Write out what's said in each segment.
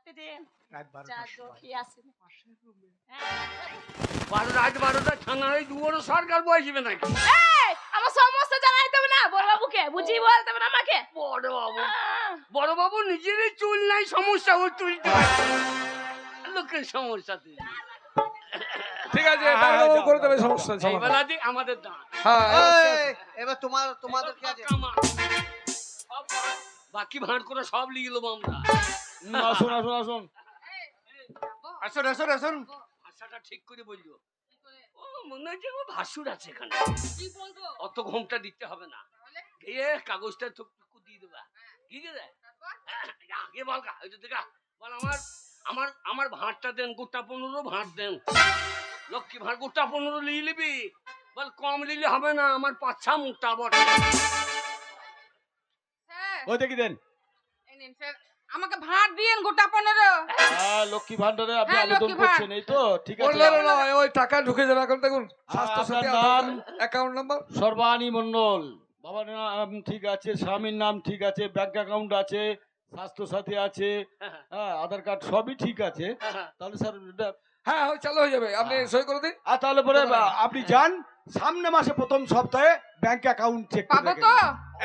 থাকতে দেন। রাত 12টার কি আছে রাত 12টা থানায় দুয়ারে সরকার বসবে নাকি? আমার সমস্যা জানাইতে হবে না বড় বাবুকে, বুঝিয়ে বলতে হবে না আমাকে। বড় বাবু নিজেরই চুল নাই, সমস্যা ও তুলতে পারছে না। লোকের সমস্যা তুই। ঠিক আছে, করে দেবে সমস্যা এই বেলাতে আমাদের দাঁত। হ্যাঁ, এবার তোমাদের কি আছে? বাকি ভাঁড় করে সব লিয়ে গেলাম আমরা। আসুন আসুন আসুন আসুন আসুন আসুন। ভাষাটা ঠিক করে বললো। ও মনে হচ্ছে ও ভাসুর আছে এখানে। কি বলবো? অত ঘুমটা দিতে হবে না। এ কাগজটা টুকটুকু দিয়ে দেবা। কি রে? আগে বল গা, ওই তো দেখা বল আমার ভাঁড়টা দেন, গোটা 15 ভাঁড় দেন। লক্ষ্মী ভাঁড় গোটা 15 নিয়ে নিবি। বল কম নিলে হবে না, আমার পাচ্ছা মোটা বটে। ওই দেখি দেন। এই নিন স্যার, আমাকে ভাত দিয়েন গোটা 15। হ্যাঁ, লক্ষ্মী ভান্ডারে আপনি হ্যাঁ, আবেদন লক্ষ্মী ভান্ডার। করছেন, এই তো ঠিক আছে। ওই টাকা ঢুকে যাবে এখন। দেখুন স্বাস্থ্য সাথী আপনার নাম? অ্যাকাউন্ট নাম্বার সর্বাণী মন্ডল, বাবার নাম ঠিক আছে, স্বামীর নাম ঠিক আছে, ব্যাংক অ্যাকাউন্ট আছে, স্বাস্থ্য সাথী আছে, হ্যাঁ আধার কার্ড সবই ঠিক আছে। তাহলে স্যার হ্যাঁ চালু হয়ে যাবে, আপনি সই করে দিন। আর তাহলে পরে আপনি যান সামনে মাসে প্রথম সপ্তাহে ব্যাংক অ্যাকাউন্ট চেক পাবো তো?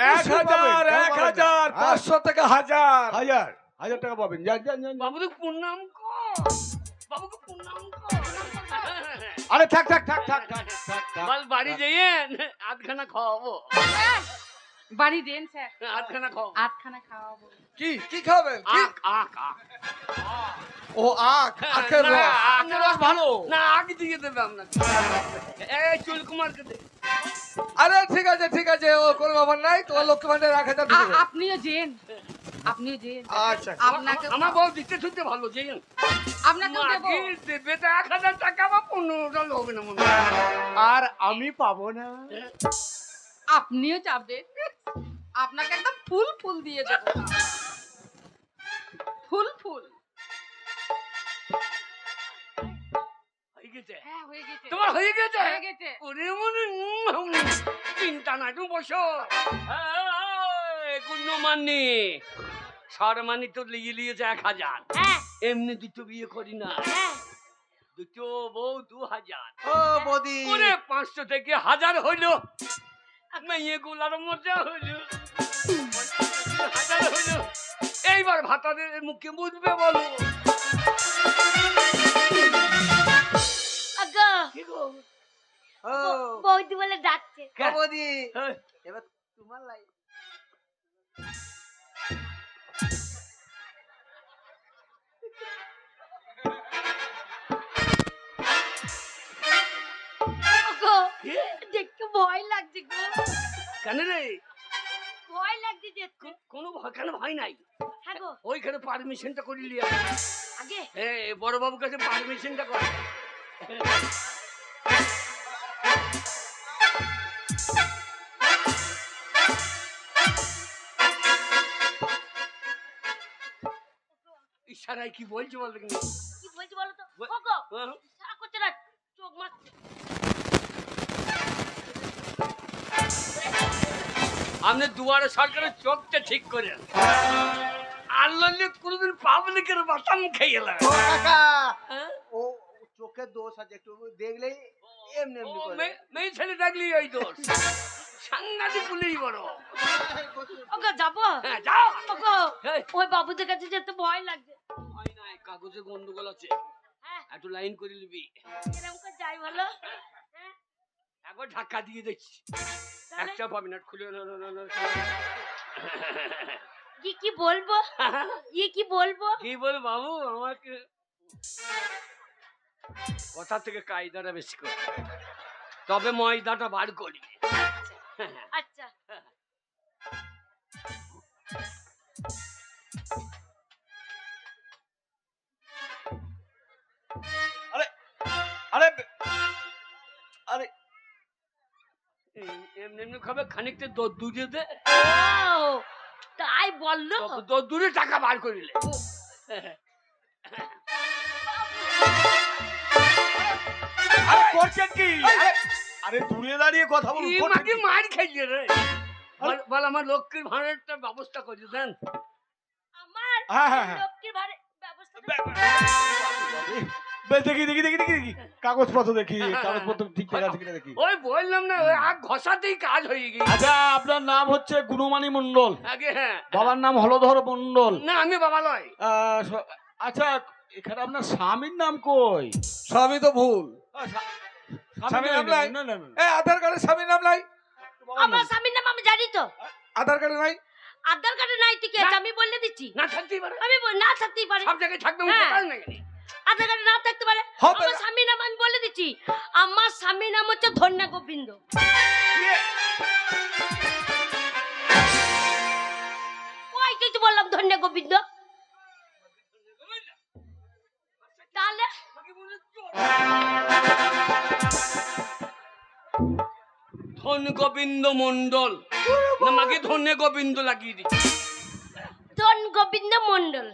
1000 500 থেকে 1000 হাজার টাকা পাবেন। যান যান যান। বাবুকে প্রণাম কর, বাবুকে প্রণাম কর। আরে থাক থাক থাক থাক থাক বল বাড়ি যাইয়েন, আধখানা খাওয়াবো। বাড়ি দেন স্যার, আধখানা খাওয়াবো। আটখানা খাওয়াবো। কি খাবেন? আখ আখ আখ। ও আখের না, রস। আখের রস ভালো না, আখ দিয়ে দেবে আপনাকে। এই চুল কুমারকে দে। আরে ঠিক আছে, ও কোনো ব্যাপার নাই, তোমার লক্ষ্মী ভান্ডার 1000 ঢুকে যাবে। আপনিও যেন, আপনিও যেন। আচ্ছা আপনাকে আমার বউ দিতে শুনতে ভালো যাইয়েন। আপনাকেও দেবো। দেবে তো 1000 টাকা বা 15টা হবে না মনে হয়। আর আমি পাবো না। আপনিও যাবেন, আপনাকে একদম ফুল ফুল দিয়ে দেবো। ফুল ফুল। হয়ে গেছে? হ্যাঁ হয়ে গেছে। তোমার হয়ে গেছে? হয়ে গেছে। ওরে মনে চিন্তা নাই, তুমি বসো। কোনো মাননি সরমানি তো লিয়েছে 1000। হ্যাঁ এমনি দুটো বিয়ে করি না, হ্যাঁ। দুটো বউ 2000। ও বৌদি, ওরে 500 থেকে 1000 হইলো, মেয়ে গুলার মজা হইলো, 1000 হইলো। এইবার ভাতাদের মুখে বুঝবে বলো। আগো কি গো? ও বৌদি বলে ডাকছে। ও বৌদি, হ্যাঁ। এবার তোমার লাই। আগো দেখতে ভয় লাগছে গো, কেন রে? ভয় লাগছে দেখতে। কোনো কেন ভয় নাই? হ্যাঁ গো, ওইখানে পারমিশনটা করে নিয়ে আগে বড় বাবুর কাছে পারমিশনটা কর। ইশারায় কি বলছে বল দেখি। কি বলছি বলো তো? বল- ওগো হ্যাঁ? সারা করছে না, চোখ মারছে। আপনি দুয়ারে সরকারের চোখটা ঠিক করেন। আল্লাহ কোনদিন পাবলিকের বাতাম খেয়ে এলাম। ও কাকা, হ্যাঁ? ও চোখের দোষ আছে, একটু দেখলেই এমনি এমনি করে। মেয়ে ছেলে ডাকলি ওই দোষ, সাংঘাতিক পুলিশ বড়। ওগো যাবো? হ্যাঁ যাও। ওগো এই, ওই বাবুদের কাছে যেতে ভয় লাগছে। ভয় নাই, কাগজে গন্ডগোল আছে, হ্যাঁ একটু লাইন করে নিবি। এরকম করে যাই বলো। হ্যাঁ একবার ধাক্কা দিয়ে দেখছি, তাহলে একটা পাবি না, খুলে কি বলবো, কি বলবো? কি বল বাবু, আমাকে কথা থেকে কায়দাটা বেশি করে, তবে ময়দাটা বার করি। আচ্ছা আরে আরে এমনি এমনি খাবে, খানিকটা দূরে দে, ও তাই বললো। দূরে টাকা বার করিলে। আরে করছেন কি? আরে দূরে দাঁড়িয়ে কথা বলুন। মাকে মার খাইয়ে রে। বল আমার লক্ষ্মীর ভাড়াটা ব্যবস্থা করে দেন। আমার হ্যাঁ, হ্যাঁ, হ্যাঁ। লক্ষ্মীর ভাড়ে ব্যবস্থা দেখি দেখি দেখি দেখি দেখি কাগজপত্র দেখি কাগজপত্র ঠিকঠাক আছে কিনা দেখি। ওই বললাম না ওই আগ ঘষাতেই কাজ হয়ে গেছে। আচ্ছা আপনার নাম হচ্ছে গুণমানী মন্ডল, আগে হ্যাঁ। বাবার নাম হলধর মন্ডল। না আমি বাবা লয়। আচ্ছা এখানে আপনার স্বামীর নাম কই? স্বামী তো ভুল। স্বামী নাম নাই? না না না। এ আধার কার্ডে স্বামীর নাম নাই? আমার স্বামীর নাম আমি জানি তো। আধার কার্ডে নাই? আধার কার্ডে নাই তো কি আছে? আমি বলে দিচ্ছি। না থাকতেই পারে, আমি না থাকতেই পারে। সব জায়গায় থাকবে হ্যাঁ। কোথাও নাই। আধার কার্ডে না থাকতে পারে। হবে আমার না। স্বামীর নাম আমি বলে দিচ্ছি। আমার স্বামীর নাম হচ্ছে ধন্যা গোবিন্দ। ওই কিছু বললাম ধন্যা গোবিন্দ। তাহলে ধন গোবিন্দ মন্ডল না মাকে ধনে গোবিন্দ লাগিয়ে দিচ্ছি। ধন গোবিন্দ মন্ডল।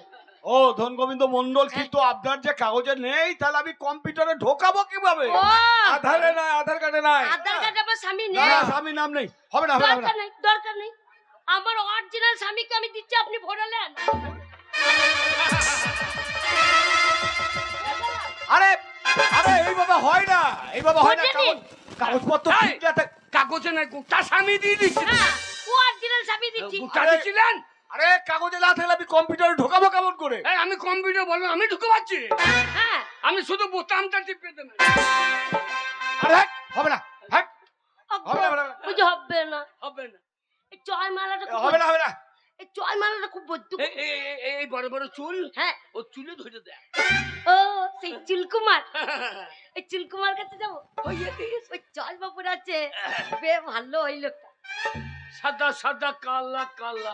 ও ধন গোবিন্দ মন্ডল, কিন্তু আপনার যে কাগজে নেই তাহলে আমি কম্পিউটারে ঢোকাবো কিভাবে? ও আধারে নাই, আধার কার্ডে নাই। আধার কার্ডে আমার স্বামী না নেই। স্বামীর নাম নেই, হবে না হবে না, হবে না। দরকার নেই, দরকার নেই। আমার অরিজিনাল স্বামীকে আমি দিচ্ছি, আপনি ভরালেন। আরে আরে এইভাবে হয় না, এইভাবে হয় না। বুঝলি? কাগজপত্র এই! ঠিক আছে। কাগজে নাই গোটা স্বামী দিয়ে দিচ্ছি। হ্যাঁ, ও অরিজিনাল স্বামী দিচ্ছি। গোটা আরে! দিচ্ছিলেন। আরে কাগজে না থাকলে আমি কম্পিউটারে ঢোকাবো কেমন করে? এই আমি কম্পিউটার বললাম আমি ঢুকে পাচ্ছি। হ্যাঁ, আমি শুধু বোতামটা টিপে দেবেন। আরে হ্যাট, হবে না, হ্যাট, হবে না, হবে না, ওই যে হবে না। হবে না। এই চয়মালাটা খুব হবে না, হবে না। এই চয়মালাটা খুব বদ্ধ। এই বড় বড় চুল হ্যাঁ, ও চুলে ধরে দেয়। ও সেই চুলকুমার। এই চুলকুমার কাছে যাবো। ওই চল বাবুর আছে, বে ভালো ওই লোকটা। সাদা সাদা কালা কালা,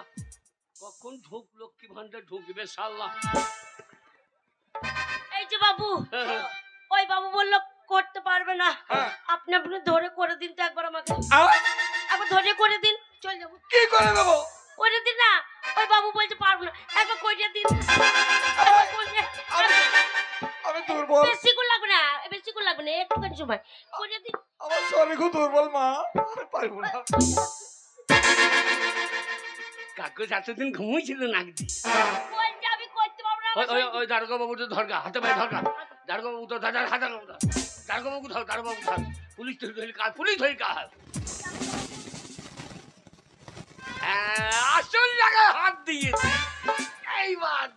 কখন ঢুক লক্ষ্মী ভান্ডার ঢুকবে শালা। এই যে বাবু, ওই বাবু বললো করতে পারবে না। হ্যাঁ। আপনি আপনি ধরে করে দিন তো একবার আমাকে। আরে, একবার ধরে করে দিন, চল যাবো। কি করে দেবো? করে দিন না, ওই বাবু বলছে পারবো না, একবার করে দিন। একবার করে- আমি দুর্বল, বেশিক্ষণ লাগবে না, বেশিক্ষণ লাগবে না, একটুখানি সময় করে দিন। আমার শরীর খুব দুর্বল মা, আমি পারবো না। কাগজ এতদিন ঘুমিয়েছিল নাকি? বলছে আমি করতে পারবো না। ওই ওই ওই দারোগা বাবু তো ধরগা হাতে পায়ে ধরগা। দারোগা বাবু তো দাদার হাতে ধর। দারোগা বাবু ধর, দারোগা বাবু ধর। পুলিশ ধরে কাজ, পুলিশ ধরে কাজ। আসল জায়গায় হাত দিয়েছে। এইবার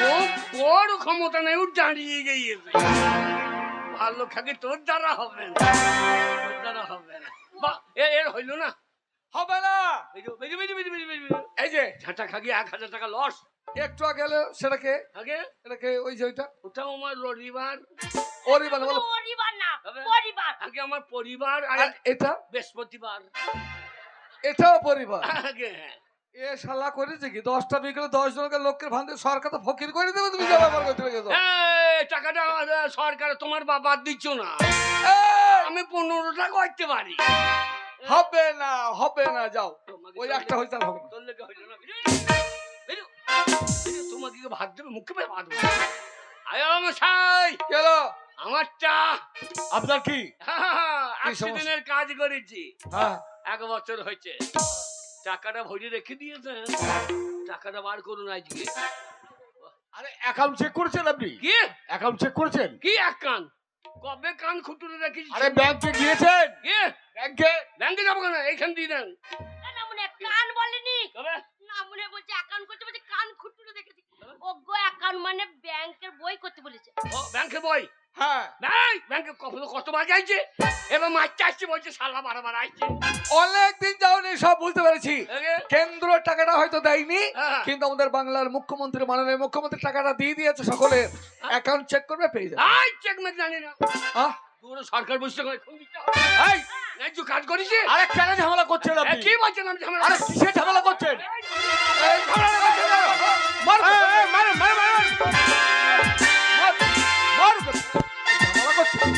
ও বড় ক্ষমতা নেই, ও দাঁড়িয়ে গিয়েছে। ভালো খাকে তোর দ্বারা হবে না, তোর দ্বারা হবে না। এর হইল না, হবে না। এই যে ঝাঁটা খাগি 1000 টাকা লস। একটু আগে এলো, সেটাকে আগে এটাকে ওই যে ওইটা ওটাও আমার রবিবার। ওরই বলে বলো। পরিবার না, হবে? পরিবার। আগে আমার পরিবার আর আর এটা বৃহস্পতিবার। এটাও পরিবার। আগে এ শালা করেছে কি 10টা বিকেলে 10 জনকে লোকের ভান্ডে সরকার তো ফকির করে দেবে, তুমি যা ব্যাপার করতে গেছো। এই টাকাটা সরকার তোমার বাবা দিচ্ছ না, আমি 15টা করতে পারি। হবে না, হবে না, যাও। তোমাকে ওই তোর একটা হইতে হবে না। তোর লেগে হইল না। তোমাকে কি ভাত দেবে, মুখে ভাত দেবে। আয় মশাই, গেল আমারটা আপনার কি? 80 দিনের কাজ করেছি, হ্যাঁ 1 বছর হয়েছে। টাকাটা ভরে রেখে দিয়েছেন, টাকাটা বার করুন আজকে। আরে অ্যাকাউন্ট চেক করেছেন আপনি? কি অ্যাকাউন্ট চেক করেছেন? কি এক কান, কবে কান খুঁটুরে রেখেছি? আরে ব্যাংকে গিয়েছেন? কি ব্যাংকে? ব্যাংকে যাবো কেন, এইখান দিয়ে দেন। না মনে কান বলেনি, কবে না মনে বলছে অ্যাকাউন্ট করতে, বলছে কান খুঁটুরে দেখেছি। ওগো অ্যাকাউন্ট মানে ব্যাংকের বই করতে বলেছে। ও ব্যাংকে বই, হ্যাঁ ব্যাংকে কতবার যাইছে, এবার মারতে আসছে, বলছে শালা বারবার আসছে। অনেকদিন যাওনি, সব বুঝতে পেরেছি। আগে, কেন্দ্র টাকাটা হয়তো দেয়নি, হ্যাঁ। কিন্তু আমাদের বাংলার মুখ্যমন্ত্রী, মাননীয় মুখ্যমন্ত্রী টাকাটা দিয়ে দিয়েছে সকলের। অ্যাকাউন্ট চেক করবে, পেয়ে যাবে। আই চেক মেক জানি না, আহ, পুরো সরকার বসে করে খুন দিতে হবে। এই, ন্যায্য কাজ করেছে। আরে কেন ঝামেলা করছেন এ, আপনি? কি বলছেন আমি ঝামেলা? আরে কিসের ঝামেলা করছেন? এই ঝামেলা করছে না। মার, মার, মার, মার, মার। মার, মার। ঝামেলা করছেন?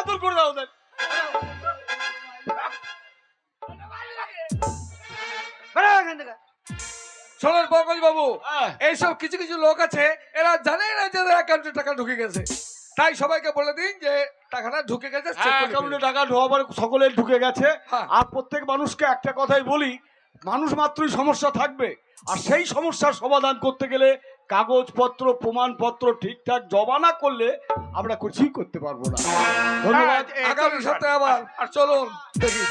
দূর করে দাও ওদের। শোনেন পঙ্কজ বাবু, হ্যাঁ। এইসব কিছু কিছু লোক আছে এরা জানে না যে অ্যাকাউন্টে টাকা ঢুকে গেছে, তাই সবাইকে বলে দিন যে টাকাটা ঢুকে গেছে, check হ্যাঁ, করে অ্যাকাউন্টে দিন। টাকা ঢোকাবার সকলে ঢুকে গেছে। হ্যাঁ। আর প্রত্যেক মানুষকে একটা কথাই বলি, মানুষ মাত্রই সমস্যা থাকবে, আর সেই সমস্যার সমাধান করতে গেলে কাগজপত্র প্রমাণপত্র ঠিকঠাক জমা না করলে আমরা কিছুই করতে পারবো না। ধন্যবাদ। আগামী সপ্তাহে আবার চলুন দেখি।